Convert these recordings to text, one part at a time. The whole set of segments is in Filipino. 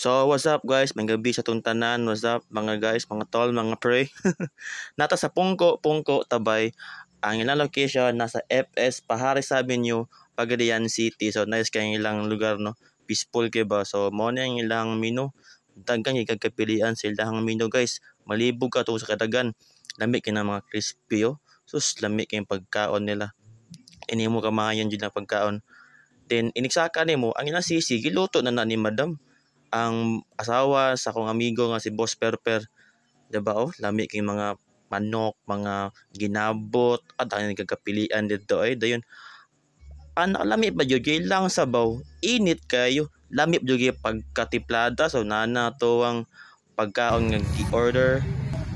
So what's up guys, may gabi sa tuntanan. What's up mga guys, mga tol, mga pre. Nata sa Pungko Tabay. Ang ilang location nasa FS Pahares Avenue, Pagadian City. So nice kay ilang lugar no. Peaceful kay ba. So mo na ang ilang menu. Daghan gigagpilian sa ilang menu guys. Malibog ka to sa kadagan. Lami kay mga crispy oh. Sus lami kay pagkaon nila. Ini mo kamayan jud na pagkaon. Then iniksaka nimo ang ilang sisi giluto na ni madam. Ang asawa sa akong amigo nga si Boss Perper, diba oh, lami kay mga manok, mga ginabot, at ang nagkakapilian dito ay dayon. Lami pa jud kay lang sabaw, init kayo, lami jud kay pagkatiplada. So nana to ang pagkaon nga gi-order.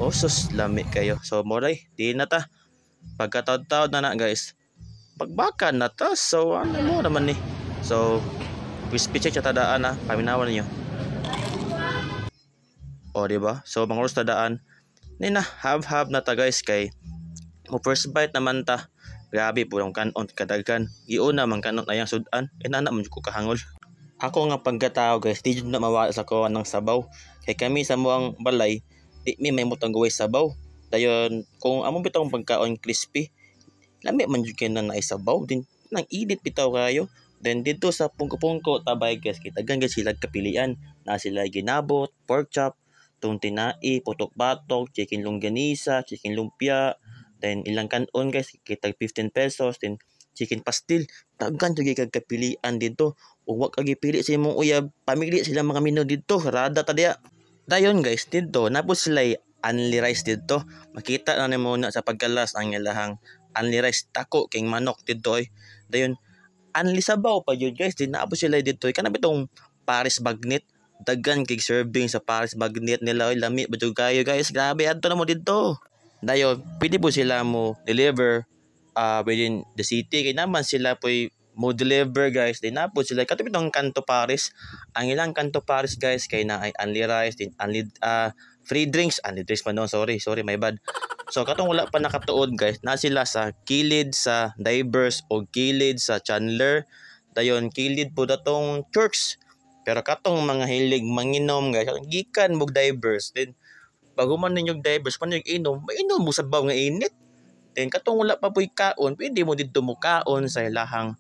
Oh sus lami kayo. So moray, di na ta. Pagkataod-taod na guys. Pagbaka na ta. So ano mo naman ni. So crispy check sa tadaan na, paminawan niyo. O diba? So mga oras tadaan ni na have na ta guys kay mo first bite naman ta. Grabe po ang kanon kadagan. Giuna man kanon ayang sudan. Inana man ko kahangol. Ako nga pagkatao guys, di jud na mawala sa ko ng sabaw. Kay kami sa muang balay, di mi may mutang gaway sabaw. Dayon kung among bitong pagkaon crispy, lami man jud kay na naisabaw din. Nang init bitaw kayo. Then dito sa Pungko Tabay guys, kita gan sila kapilian. Na sila ginabot, pork chop, tong tinai, putok batok, chicken longganisa, chicken lumpia, then ilang kanon guys, kita 15 pesos, then chicken pastil. Daghan jud kay kapilian dito. Ug wa ka gipili sa imong uyab, pamili sila mga menu dito, rada ta diya. Dayon guys, dito napo sila only rice dito. Makita na nimo na sa pagkalas ang ilahang only rice tako king manok dito ay. Dayon only sabaw pa yun guys, din naabo sila dito. Kana bitong Paris Bagnet, daghan kay serving sa Paris Bagnet nila. Oy lami ba jud kayo guys, grabe adto na mo dito. Dayon pwede po sila mo deliver within the city. Kay naman sila po'y mo deliver guys. Din napo sila katong bitong Kanto Paris. Ang ilang Kanto Paris guys kay na ay only rice, din only free drinks pa no, sorry my bad. So katong wala pa nakatuod guys, na sila sa kilid sa Divers o kilid sa Chandler. Dayon kilid po datong Church. Pero katong mga hilig manginom guys, gikan mo Divers. Then bago man ninyo Divers, man yung inom, mainom mo sabaw nga init. Then katong wala pa po'y kaon, pwede mo dito mo kaon sa ilahang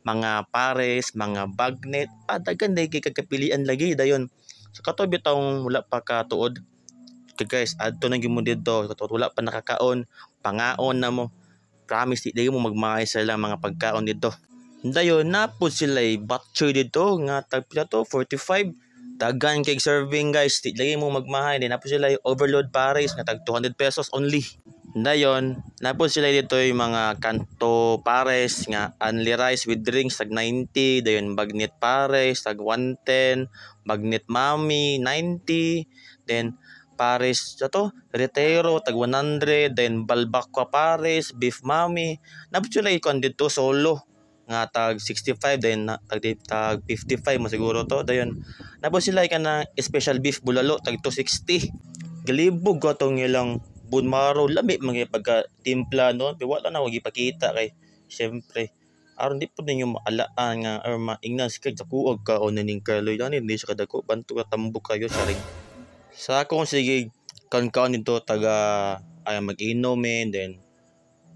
mga pares, mga bagnet. Daghan na kagapilian lagi dayon. So katong bitong wala pa katuod guys, adto na gyud mo dito. Wala pa nakakaon, pangaon na mo. Promise di mo magmahay sa lang mga pagkaon dito. Dayon napod sila batchoy dito nga tag pila to 45. Daghan kay serving guys, di lagi mo magmahay. Din napod sila overload pares nga tag 200 pesos only. Dayon napod sila dito yung mga Kanto Pares nga only rice with drinks tag 90. Dayon bagnet pares tag 110, bagnet mami 90, then Pares to Retero tag 100, then Balbacqua Pares, beef mami. Naputulay kon dito solo nga tag 65, then tag 55 mo siguro to. Dayon napo sila kana special beef bulalo tag 260. Galibog ko tong ilang bunmaro, lami mga pagka timpla no. Pero wala na wag ipakita kay syempre aron di po ninyo maalaan nga or maingnan kay kuog ka o naning kaloy dani hindi sa kadako bantu ka tambok kayo sa ring. Sa akong sige kaon dito taga ay mag-inom then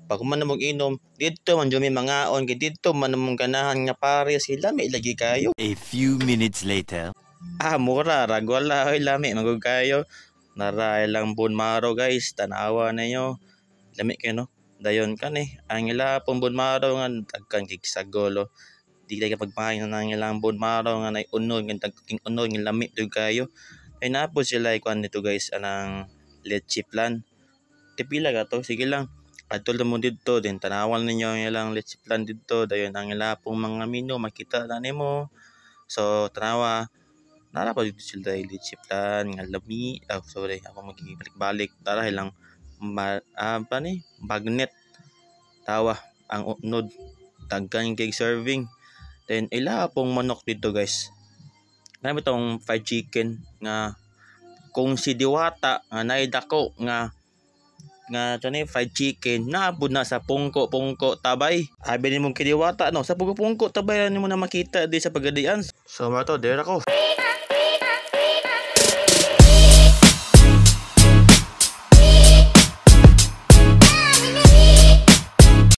pag man mo mag-inom dito man jud may mangaon kay dito man mong ganahan nga pares sila may lagi kayo. A few minutes later. Mura rag wala oy lami magug kayo. Naray lang bunmaro guys, tanawa ninyo. Lami kayo no. Dayon kani ang ila pong bunmaro nga dagkan kay sagolo. Di lagi pagpahin na ang ilang bunmaro nga nay unod nga dagking unod nga lami jud kayo. Ay napo sila ikuan nito guys anang leche plan. Tipila ka to, sige lang. Adtol mo dito din tanawan ninyo ang ilang leche plan dito. Dayon ang ila pong mga menu makita na nimo. So tanawa nara pa dito sila leche plan nga lami. Sorry ako magibalik-balik tara ilang bagnet. Tawa ang unod daghan kay serving. Then ila pong manok dito guys. Ano itong fried chicken nga kung si Diwata nga naidako nga fried chicken naabot na sa Pungko Tabay. Abi ni mong kidiwata no sa Pungko Tabay ni mo na makita di sa Pagadian. So mato dera ko.